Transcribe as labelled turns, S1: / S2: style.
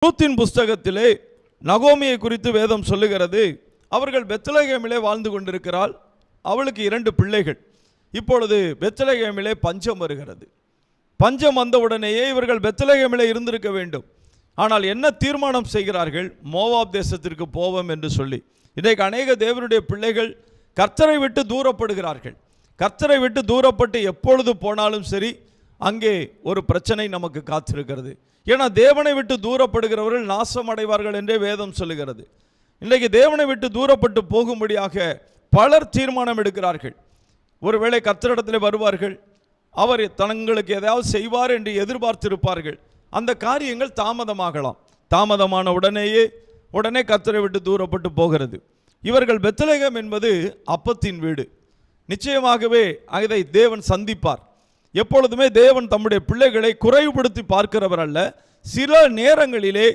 S1: ரூத்தின் புஸ்தகத்திலே நகோமியை குறித்து வேதம் சொல்லுகிறது. அவர்கள் பெத்லகேமிலே வாழ்ந்து கொண்டிருக்கிறாள். அவளுக்கு 2 பிள்ளைகள். இப்பொழுது பெத்லகேமிலே பஞ்சம் வருகிறது. பஞ்சம் வந்தவுடனேயே இவர்கள் பெத்லகேமிலே இருந்திருக்க வேண்டும். ஆனால் என்ன தீர்மானம் செய்கிறார்கள்? மோவாப் தேசத்திற்கு போவோம் என்று சொல்லி. இன்றைக்கு அநேக தேவனுடைய பிள்ளைகள் கர்த்தரை விட்டு தூரப்படுகிறார்கள். கர்த்தரை விட்டு தூரப்பட்டு எப்பொழுது போனாலும் சரி, அங்கே ஒரு பிரச்சனை நமக்கு காத்திருக்கிறது. ஏன்னா தேவனை விட்டு தூரப்படுகிறவர்கள் நாசம் அடைவார்கள் என்றே வேதம் சொல்லுகிறது. இன்றைக்கு தேவனை விட்டு தூரப்பட்டு போகும்படியாக பலர் தீர்மானம் எடுக்கிறார்கள். ஒருவேளை கர்த்தரிடத்தில் வருவார்கள், அவர் தங்களுக்கு ஏதாவது செய்வார் என்று எதிர்பார்த்திருப்பார்கள். அந்த காரியங்கள் தாமதமாகலாம். தாமதமான உடனே கர்த்தரை விட்டு தூரப்பட்டு போகிறது. இவர்கள் பெத்லகேம் என்பது அப்பத்தின் வீடு. நிச்சயமாகவே அதை தேவன் சந்திப்பார். எப்பொழுதுமே தேவன் தம்முடைய பிள்ளைகளை குறைவுபடுத்தி பார்க்கிறவர் அல்ல. சில நேரங்களிலே